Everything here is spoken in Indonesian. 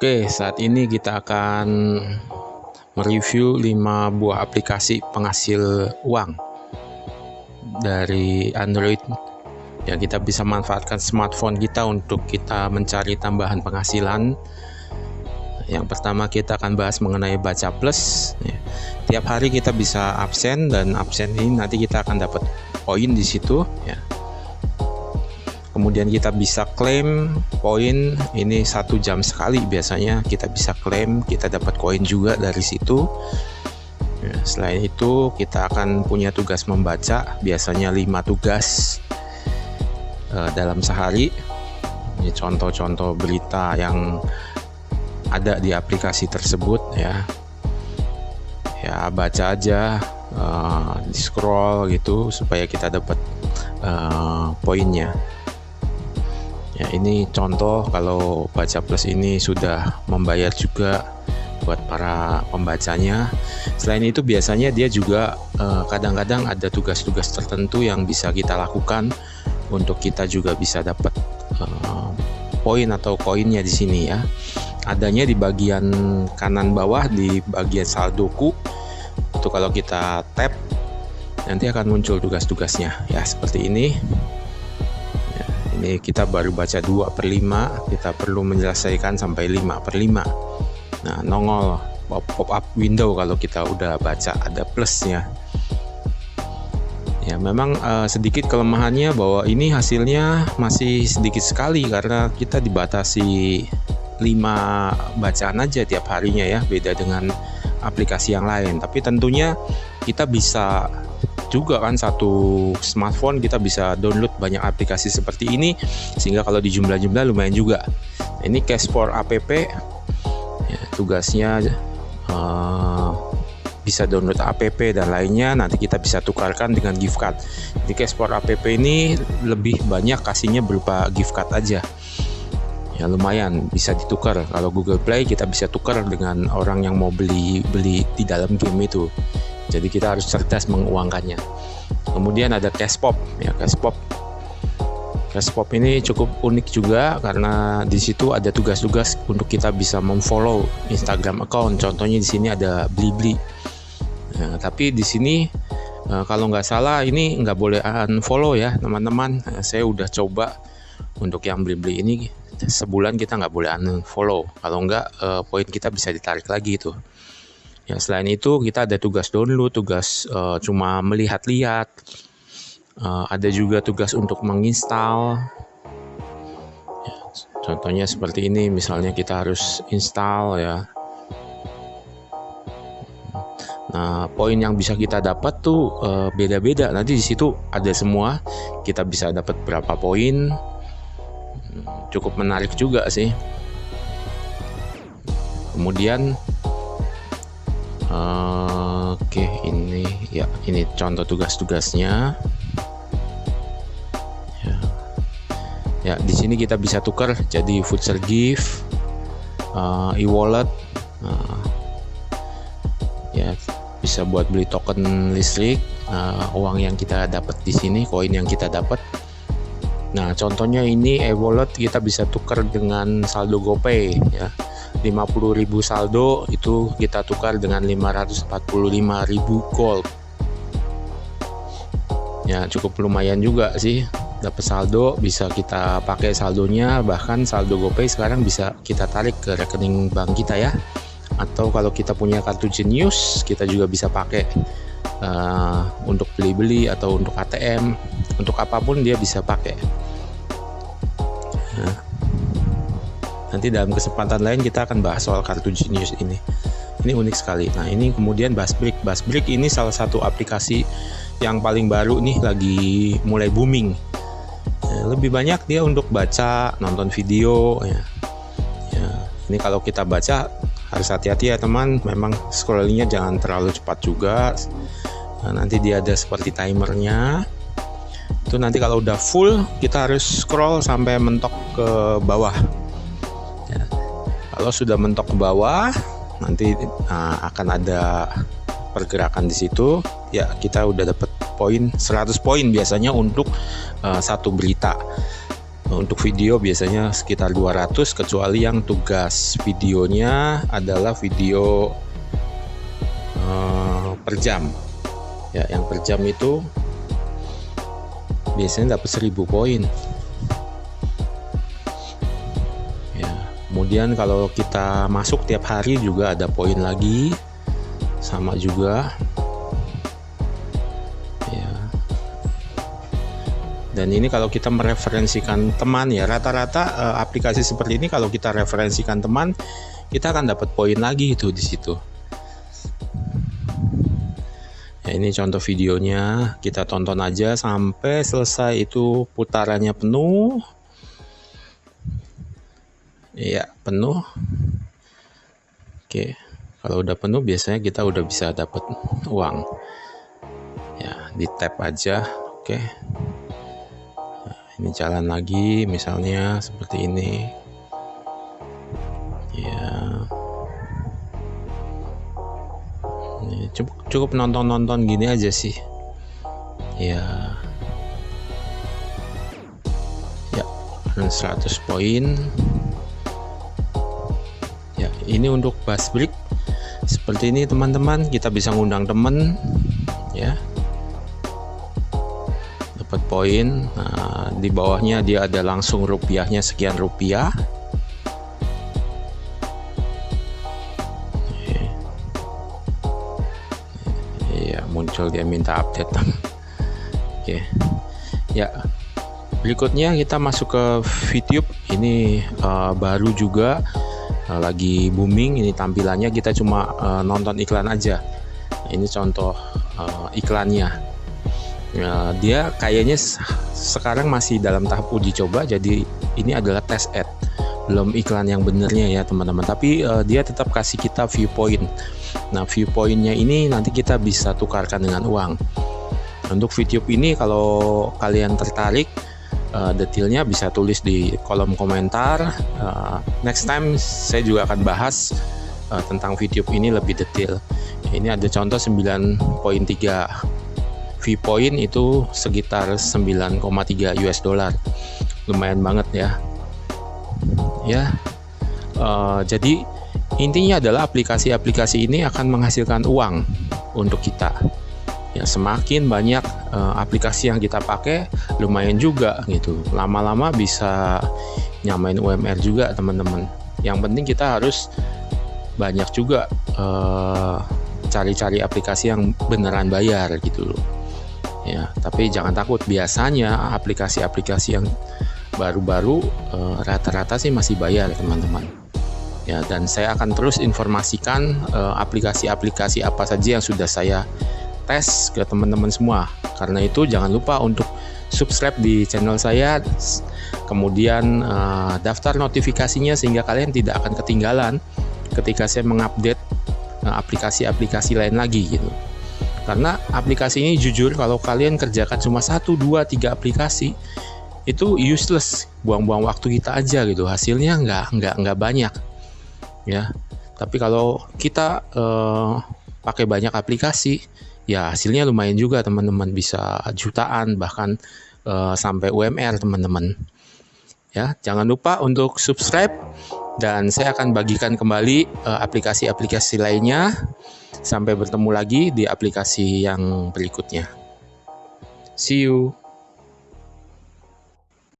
Oke, saat ini kita akan mereview 5 buah aplikasi penghasil uang dari Android yang kita bisa manfaatkan smartphone kita untuk kita mencari tambahan penghasilan. Yang pertama kita akan bahas mengenai Baca Plus. Tiap hari kita bisa absen, dan absen ini nanti kita akan dapat poin di situ ya. Kemudian kita bisa klaim poin, ini 1 jam sekali biasanya kita bisa klaim, kita dapat koin juga dari situ ya. Selain itu kita akan punya tugas membaca, biasanya 5 tugas dalam sehari. Ini contoh-contoh berita yang ada di aplikasi tersebut ya. Ya baca aja, di scroll gitu supaya kita dapat poinnya. Ya, ini contoh kalau Baca Plus ini sudah membayar juga buat para pembacanya. Selain itu biasanya dia juga kadang-kadang ada tugas-tugas tertentu yang bisa kita lakukan untuk kita juga bisa dapat poin atau koinnya di sini ya. Adanya di bagian kanan bawah di bagian saldoku. Itu kalau kita tap nanti akan muncul tugas-tugasnya ya, seperti ini. Ini kita baru baca 2/5, kita perlu menyelesaikan sampai 5/5. Nah, nongol pop-up window kalau kita udah baca, ada plusnya. Ya, memang sedikit kelemahannya bahwa ini hasilnya masih sedikit sekali karena kita dibatasi 5 bacaan aja tiap harinya ya, beda dengan aplikasi yang lain. Tapi tentunya kita bisa juga kan, satu smartphone kita bisa download banyak aplikasi seperti ini, sehingga kalau dijumlah-jumlah lumayan juga. Ini Cash for App ya, tugasnya bisa download app dan lainnya, nanti kita bisa tukarkan dengan gift card. Di Cash for App ini lebih banyak kasihnya berupa gift card aja ya, lumayan bisa ditukar. Kalau Google Play kita bisa tukar dengan orang yang mau beli di dalam game itu. Jadi kita harus cerdas menguangkannya. Kemudian ada Cashpop ya, Cashpop ini cukup unik juga karena di situ ada tugas-tugas untuk kita bisa memfollow Instagram account. Contohnya di sini ada Blibli. Nah, tapi di sini kalau nggak salah ini nggak boleh unfollow ya teman-teman. Saya udah coba untuk yang Blibli ini, sebulan kita nggak boleh unfollow. Kalau nggak poin kita bisa ditarik lagi itu. Ya, selain itu kita ada tugas download, tugas cuma melihat-lihat, ada juga tugas untuk menginstal ya, contohnya seperti ini, misalnya kita harus install ya. Nah, poin yang bisa kita dapat tuh beda-beda, nanti di situ ada semua, kita bisa dapat berapa poin. Cukup menarik juga sih. Kemudian oke, ini ya, ini contoh tugas-tugasnya. Ya, di sini kita bisa tukar jadi voucher gift, e-wallet, ya bisa buat beli token listrik, uang yang kita dapat di sini, koin yang kita dapat. Nah, contohnya ini e-wallet kita bisa tukar dengan saldo GoPay ya. 50.000 saldo itu kita tukar dengan 545.000 gold. Ya, cukup lumayan juga sih. Dapat saldo, bisa kita pakai saldonya, bahkan saldo GoPay sekarang bisa kita tarik ke rekening bank kita ya. Atau kalau kita punya kartu Genius, kita juga bisa pakai untuk beli-beli atau untuk ATM, untuk apapun dia bisa pakai. Nah, nanti dalam kesempatan lain kita akan bahas soal kartu Genius ini. Ini unik sekali. Nah, ini kemudian Buzzsbrick. Buzzsbrick ini salah satu aplikasi yang paling baru nih, lagi mulai booming. Lebih banyak dia untuk baca, nonton video ya. Ini kalau kita baca harus hati-hati ya teman. Memang scrollingnya jangan terlalu cepat juga. Nah, nanti dia ada seperti timernya. Itu nanti kalau udah full kita harus scroll sampai mentok ke bawah. Kalau sudah mentok ke bawah, nanti akan ada pergerakan di situ. Ya, kita udah dapat poin 100 poin biasanya untuk satu berita. Untuk video biasanya sekitar 200, kecuali yang tugas videonya adalah video per jam ya. Yang per jam itu biasanya dapat 1000 poin ya. Kemudian kalau kita masuk tiap hari juga ada poin lagi, sama juga ya. Dan ini kalau kita mereferensikan teman ya, rata-rata aplikasi seperti ini kalau kita referensikan teman, kita akan dapat poin lagi itu di situ. Ya, ini contoh videonya, kita tonton aja sampai selesai itu putarannya penuh. Ya, penuh. Oke, kalau udah penuh biasanya kita udah bisa dapat uang. Ya, di tap aja. Oke. Ini jalan lagi misalnya seperti ini ya. Ini cukup nonton gini aja sih ya. Ya, 100 poin ya. Ini untuk bus break seperti ini teman-teman, kita bisa ngundang temen ya, dapat poin. Nah, di bawahnya dia ada langsung rupiahnya sekian rupiah. Ya, muncul dia minta update. Oke. Ya. Berikutnya kita masuk ke VTube. Ini baru juga lagi booming. Ini tampilannya kita cuma nonton iklan aja. Ini contoh iklannya. Ya, dia kayaknya sekarang masih dalam tahap uji coba, jadi ini adalah test ad, belum iklan yang benernya ya teman-teman. Tapi dia tetap kasih kita viewpoint. Nah, viewpointnya ini nanti kita bisa tukarkan dengan uang. Untuk VTube ini kalau kalian tertarik, detailnya bisa tulis di kolom komentar. Next time saya juga akan bahas tentang VTube ini lebih detail. Ini ada contoh 9.3 viewpoint itu sekitar 9,3 US dollar, lumayan banget ya. Ya, jadi intinya adalah aplikasi-aplikasi ini akan menghasilkan uang untuk kita. Ya, semakin banyak aplikasi yang kita pakai, lumayan juga gitu. Lama-lama bisa nyamain UMR juga teman-teman. Yang penting kita harus banyak juga cari-cari aplikasi yang beneran bayar gitu loh. Ya, tapi jangan takut, biasanya aplikasi-aplikasi yang baru-baru rata-rata sih masih bayar teman-teman. Ya, dan saya akan terus informasikan aplikasi-aplikasi apa saja yang sudah saya tes ke teman-teman semua. Karena itu jangan lupa untuk subscribe di channel saya, kemudian daftar notifikasinya sehingga kalian tidak akan ketinggalan ketika saya mengupdate aplikasi-aplikasi lain lagi gitu. Karena aplikasi ini jujur kalau kalian kerjakan cuma 1, 2, 3 aplikasi itu useless, buang-buang waktu kita aja gitu, hasilnya nggak banyak ya. Tapi kalau kita pakai banyak aplikasi ya hasilnya lumayan juga teman-teman, bisa jutaan bahkan sampai UMR teman-teman ya. Jangan lupa untuk subscribe, dan saya akan bagikan kembali aplikasi-aplikasi lainnya. Sampai bertemu lagi di aplikasi yang berikutnya. See you.